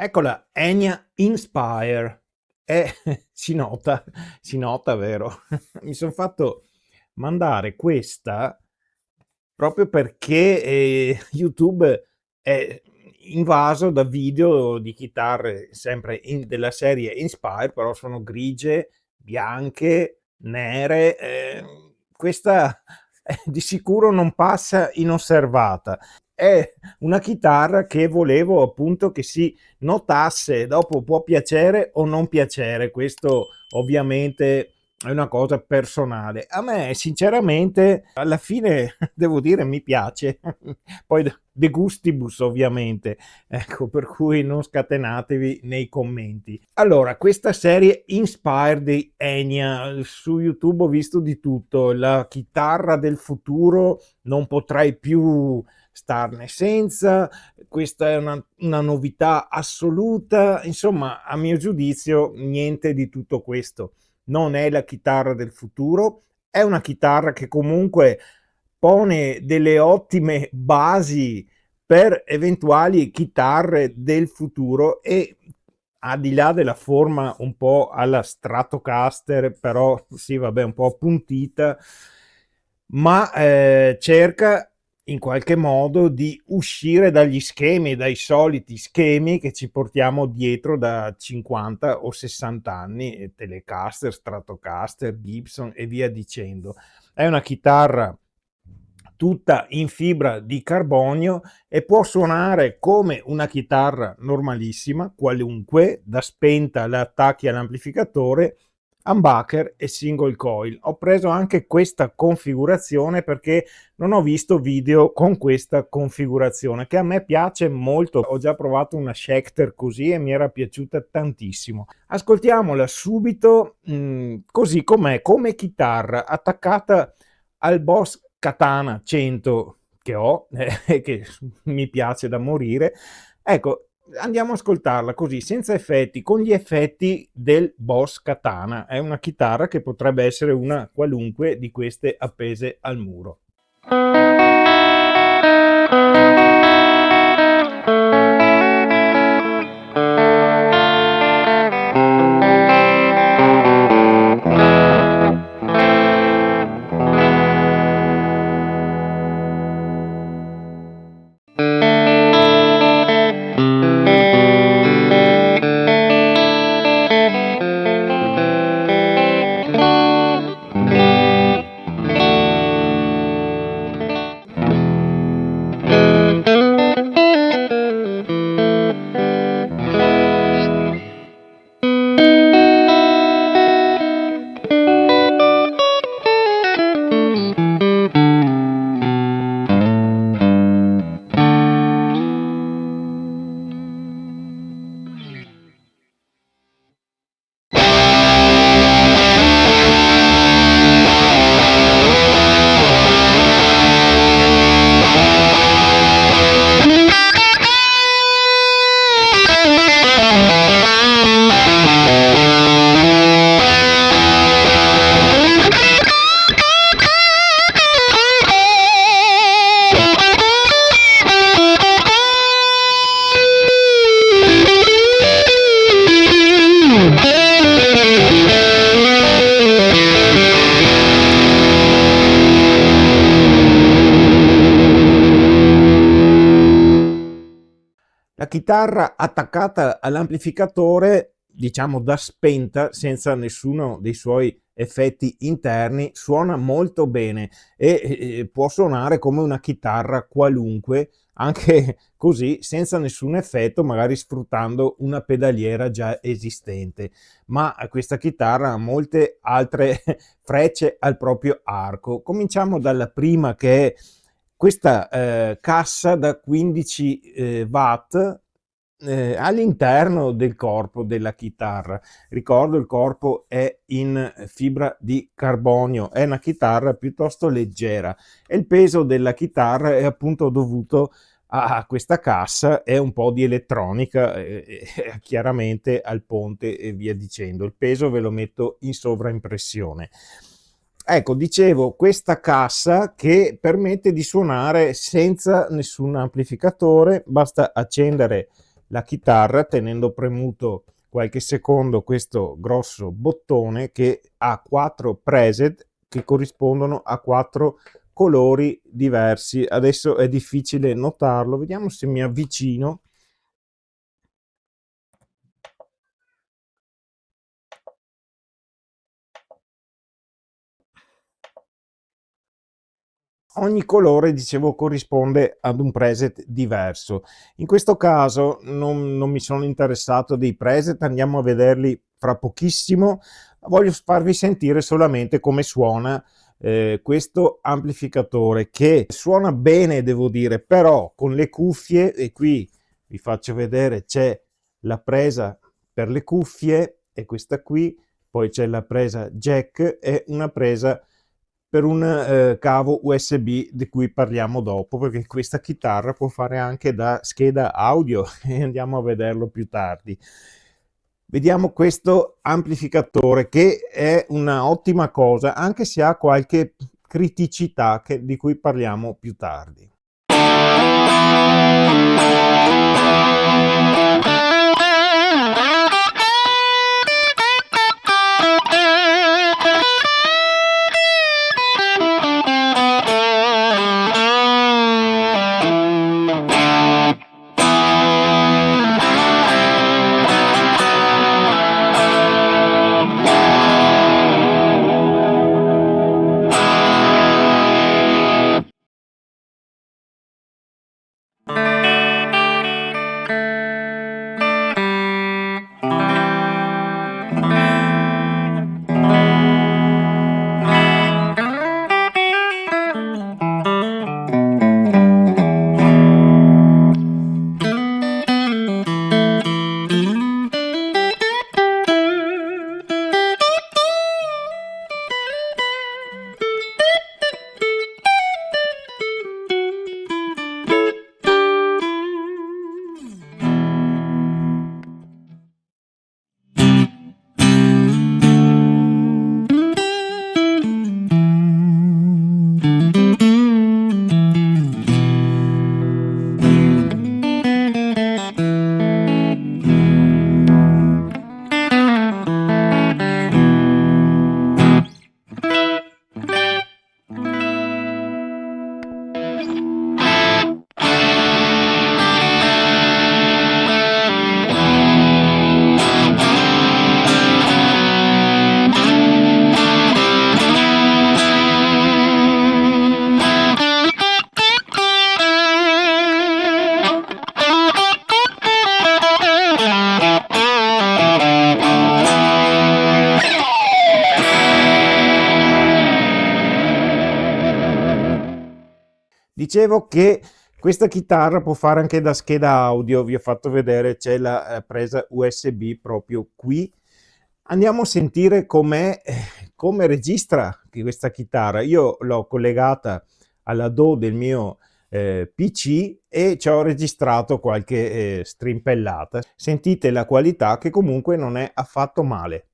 Eccola, Enya Inspire. Si nota, vero? Mi son fatto mandare questa proprio perché, YouTube è invaso da video di chitarre sempre della serie Inspire, però sono grigie, bianche, nere. Questa di sicuro non passa inosservata. È una chitarra che volevo appunto che si notasse. Dopo può piacere o non piacere, questo ovviamente è una cosa personale. A me sinceramente alla fine devo dire mi piace, poi de gustibus ovviamente, ecco, per cui non scatenatevi nei commenti. Allora, questa serie Inspire di Enya, su YouTube ho visto di tutto, la chitarra del futuro, non potrai più starne senza, questa è una novità assoluta, insomma, a mio giudizio niente di tutto questo. Non è la chitarra del futuro, è una chitarra che comunque pone delle ottime basi per eventuali chitarre del futuro, e al di là della forma un po' alla Stratocaster, però sì, vabbè, un po' appuntita, ma cerca in qualche modo di uscire dagli schemi, dai soliti schemi che ci portiamo dietro da 50 o 60 anni, Telecaster, Stratocaster, Gibson e via dicendo. È una chitarra tutta in fibra di carbonio e può suonare come una chitarra normalissima, qualunque, da spenta la attacchi all'amplificatore, humbucker e single coil. Ho preso anche questa configurazione perché non ho visto video con questa configurazione, che a me piace molto. Ho già provato una Schecter così e mi era piaciuta tantissimo. Ascoltiamola subito, così com'è, come chitarra attaccata al Boss Katana 100 che ho, che mi piace da morire. Ecco, andiamo a ascoltarla così, senza effetti, con gli effetti del Boss Katana. È una chitarra che potrebbe essere una qualunque di queste appese al muro. La chitarra attaccata all'amplificatore, diciamo da spenta, senza nessuno dei suoi effetti interni, suona molto bene e può suonare come una chitarra qualunque, anche così, senza nessun effetto, magari sfruttando una pedaliera già esistente. Ma questa chitarra ha molte altre frecce al proprio arco. Cominciamo dalla prima, che è questa cassa da 15 watt all'interno del corpo della chitarra. Ricordo, il corpo è in fibra di carbonio, è una chitarra piuttosto leggera e il peso della chitarra è appunto dovuto a questa cassa e un po' di elettronica, chiaramente al ponte e via dicendo. Il peso ve lo metto in sovraimpressione. Ecco, dicevo, questa cassa che permette di suonare senza nessun amplificatore, basta accendere la chitarra tenendo premuto qualche secondo questo grosso bottone che ha 4 preset che corrispondono a 4 colori diversi. Adesso è difficile notarlo, vediamo se mi avvicino. Ogni colore, dicevo, corrisponde ad un preset diverso. In questo caso non mi sono interessato dei preset, andiamo a vederli fra pochissimo. Voglio farvi sentire solamente come suona questo amplificatore, che suona bene, devo dire, però con le cuffie, e qui vi faccio vedere, c'è la presa per le cuffie, e questa qui, poi c'è la presa jack e una presa per un cavo USB di cui parliamo dopo, perché questa chitarra può fare anche da scheda audio e andiamo a vederlo più tardi. Vediamo questo amplificatore, che è una ottima cosa, anche se ha qualche criticità di cui parliamo più tardi. Dicevo che questa chitarra può fare anche da scheda audio, vi ho fatto vedere, c'è la presa USB proprio qui. Andiamo a sentire come registra questa chitarra. Io l'ho collegata alla DAW del mio PC e ci ho registrato qualche strimpellata. Sentite la qualità, che comunque non è affatto male.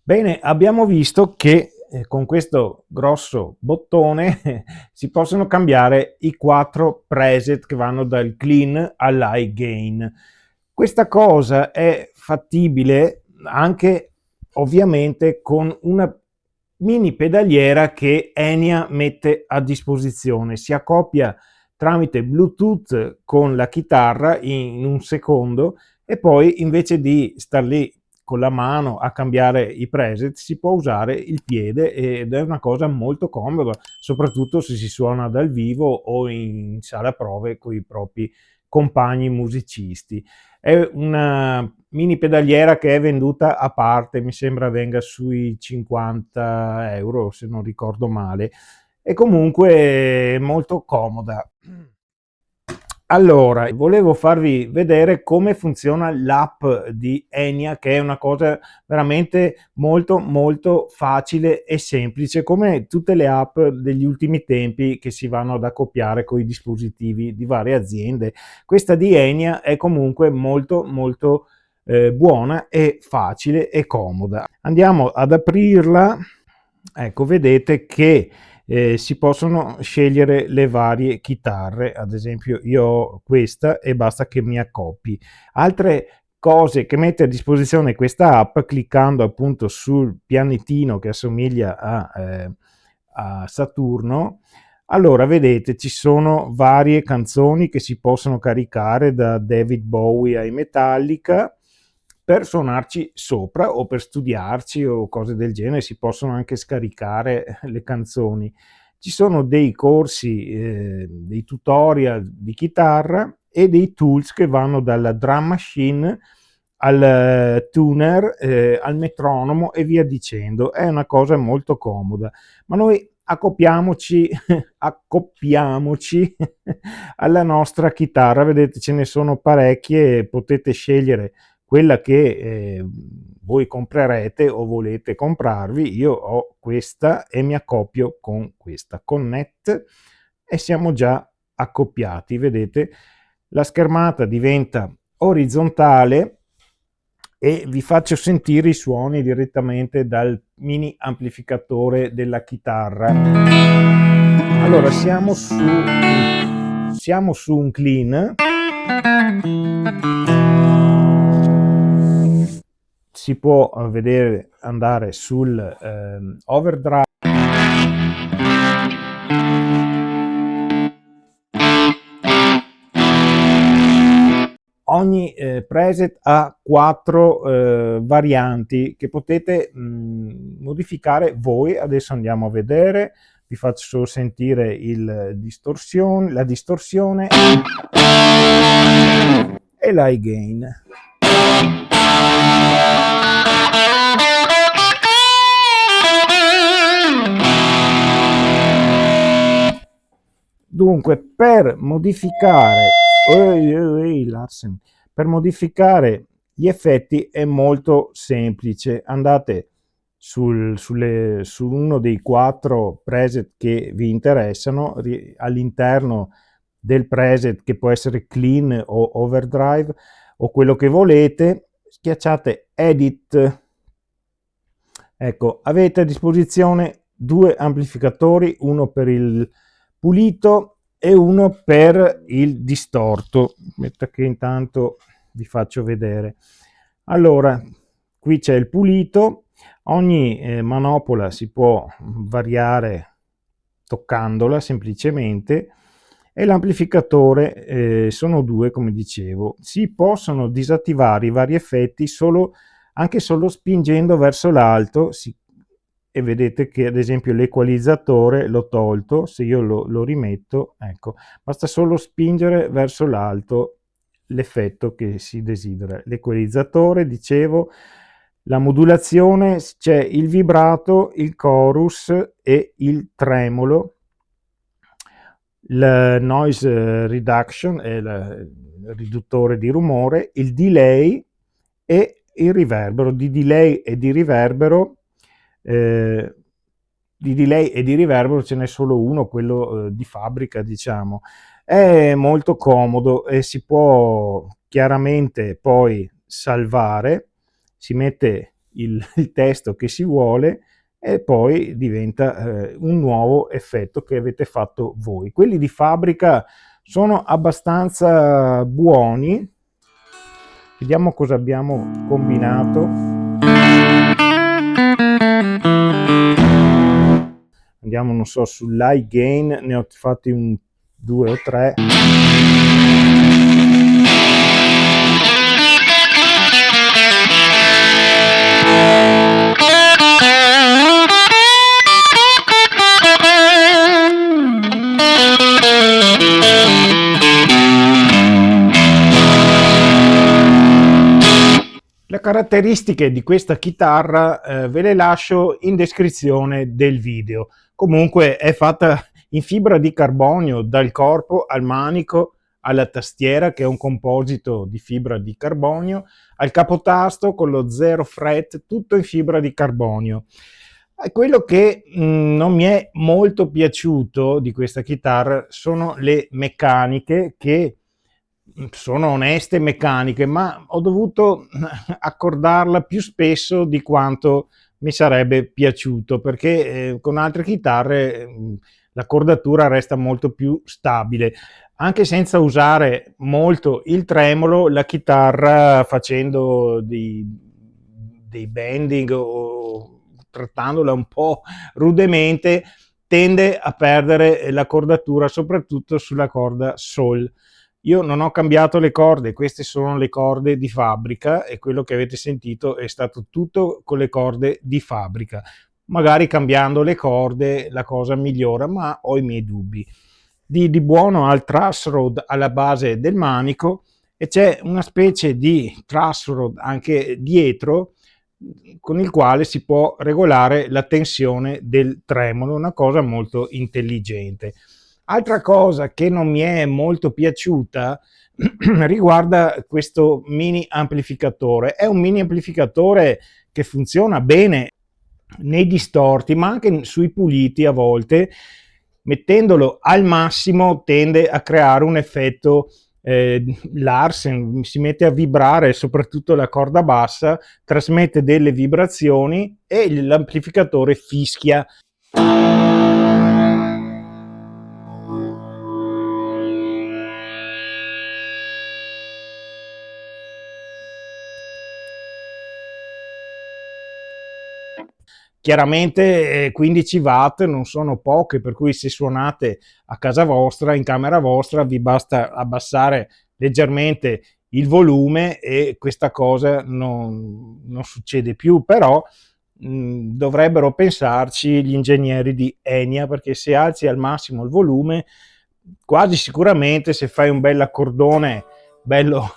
Bene, abbiamo visto che con questo grosso bottone si possono cambiare i 4 preset che vanno dal clean all'high gain. Questa cosa è fattibile anche ovviamente con una mini pedaliera che Enya mette a disposizione. Si accoppia tramite Bluetooth con la chitarra in un secondo e poi invece di star lì con la mano a cambiare i preset si può usare il piede ed è una cosa molto comoda, soprattutto se si suona dal vivo o in sala prove con i propri compagni musicisti. È una mini pedaliera che è venduta a parte, mi sembra venga sui 50 € se non ricordo male, e comunque molto comoda. Allora, volevo farvi vedere come funziona l'app di Enya, che è una cosa veramente molto molto facile e semplice, come tutte le app degli ultimi tempi che si vanno ad accoppiare con i dispositivi di varie aziende. Questa di Enya è comunque molto molto buona e facile e comoda. Andiamo ad aprirla. Ecco, vedete che si possono scegliere le varie chitarre, ad esempio io ho questa e basta che mi accoppi. Altre cose che mette a disposizione questa app, cliccando appunto sul pianetino che assomiglia a Saturno, allora vedete ci sono varie canzoni che si possono caricare da David Bowie ai Metallica per suonarci sopra o per studiarci o cose del genere. Si possono anche scaricare le canzoni. Ci sono dei corsi, dei tutorial di chitarra e dei tools che vanno dalla drum machine al tuner, al metronomo e via dicendo. È una cosa molto comoda, ma noi accoppiamoci accoppiamoci alla nostra chitarra. Vedete, ce ne sono parecchie, potete scegliere quella che voi comprerete o volete comprarvi. Io ho questa e mi accoppio con questa Connect e siamo già accoppiati. Vedete, la schermata diventa orizzontale e vi faccio sentire i suoni direttamente dal mini amplificatore della chitarra. Allora, siamo su un clean. Si può vedere andare sul overdrive. Ogni preset ha 4 varianti che potete modificare voi. Adesso andiamo a vedere, vi faccio solo sentire la distorsione e l'high gain. Dunque, per modificare gli effetti è molto semplice. Andate su uno dei 4 preset che vi interessano, all'interno del preset, che può essere clean o overdrive o quello che volete, schiacciate edit. Ecco, avete a disposizione 2 amplificatori, uno per il pulito e uno per il distorto. Aspetta che intanto vi faccio vedere. Allora, qui c'è il pulito. Ogni manopola si può variare toccandola semplicemente, e l'amplificatore sono 2, come dicevo. Si possono disattivare i vari effetti anche solo spingendo verso l'alto, e vedete che ad esempio l'equalizzatore l'ho tolto. Se io lo rimetto, ecco, basta solo spingere verso l'alto l'effetto che si desidera. L'equalizzatore, dicevo, la modulazione, c'è il vibrato, il chorus e il tremolo, il noise reduction è il riduttore di rumore, il delay e il riverbero. Di delay e di riverbero ce n'è solo uno, quello di fabbrica, diciamo. È molto comodo e si può chiaramente poi salvare. Si mette il testo che si vuole e poi diventa un nuovo effetto che avete fatto voi. Quelli di fabbrica sono abbastanza buoni. Vediamo cosa abbiamo combinato. Andiamo, non so, sull'high gain, ne ho fatti un 2 o 3. Le caratteristiche di questa chitarra ve le lascio in descrizione del video. Comunque è fatta in fibra di carbonio dal corpo al manico alla tastiera, che è un composito di fibra di carbonio, al capotasto con lo zero fret, tutto in fibra di carbonio. Quello che non mi è molto piaciuto di questa chitarra sono le meccaniche, che sono oneste meccaniche, ma ho dovuto accordarla più spesso di quanto mi sarebbe piaciuto, perché con altre chitarre l'accordatura resta molto più stabile. Anche senza usare molto il tremolo, la chitarra, facendo dei bending o trattandola un po' rudemente, tende a perdere l'accordatura, soprattutto sulla corda Sol. Io non ho cambiato le corde, queste sono le corde di fabbrica e quello che avete sentito è stato tutto con le corde di fabbrica. Magari cambiando le corde la cosa migliora, ma ho i miei dubbi. Di buono ha il truss rod alla base del manico e c'è una specie di truss rod anche dietro, con il quale si può regolare la tensione del tremolo, una cosa molto intelligente. Altra cosa che non mi è molto piaciuta riguarda questo mini amplificatore. È un mini amplificatore che funziona bene nei distorti, ma anche sui puliti a volte. Mettendolo al massimo tende a creare un effetto Larsen, si mette a vibrare soprattutto la corda bassa, trasmette delle vibrazioni e l'amplificatore fischia. Chiaramente 15 watt non sono poche, per cui se suonate a casa vostra, in camera vostra, vi basta abbassare leggermente il volume e questa cosa non succede più, però dovrebbero pensarci gli ingegneri di Enya, perché se alzi al massimo il volume, quasi sicuramente, se fai un bel accordone bello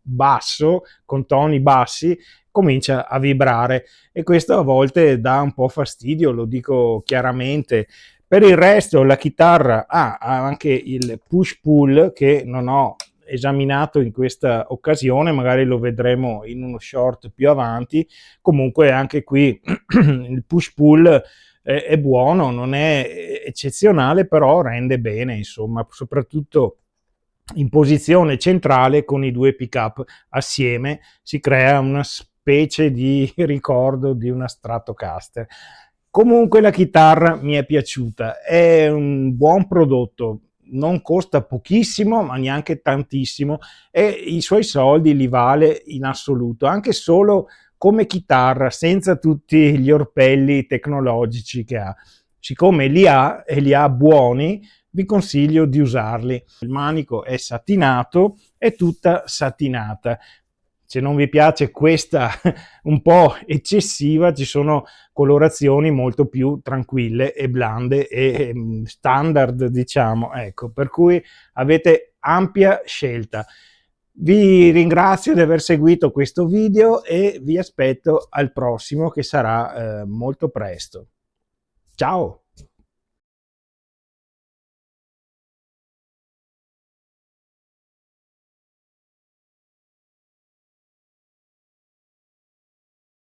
basso, con toni bassi, comincia a vibrare e questo a volte dà un po' fastidio, lo dico chiaramente. Per il resto la chitarra ha anche il push pull, che non ho esaminato in questa occasione, magari lo vedremo in uno short più avanti. Comunque anche qui il push pull è buono, non è eccezionale, però rende bene, insomma, soprattutto in posizione centrale con i due pick up assieme si crea una specie di ricordo di una Stratocaster. Comunque la chitarra mi è piaciuta, è un buon prodotto, non costa pochissimo ma neanche tantissimo e i suoi soldi li vale in assoluto, anche solo come chitarra, senza tutti gli orpelli tecnologici che ha. Siccome li ha e li ha buoni, vi consiglio di usarli. Il manico è satinato, è tutta satinata. Se non vi piace questa un po' eccessiva, ci sono colorazioni molto più tranquille e blande e standard, diciamo, ecco, per cui avete ampia scelta. Vi ringrazio di aver seguito questo video e vi aspetto al prossimo, che sarà molto presto. Ciao!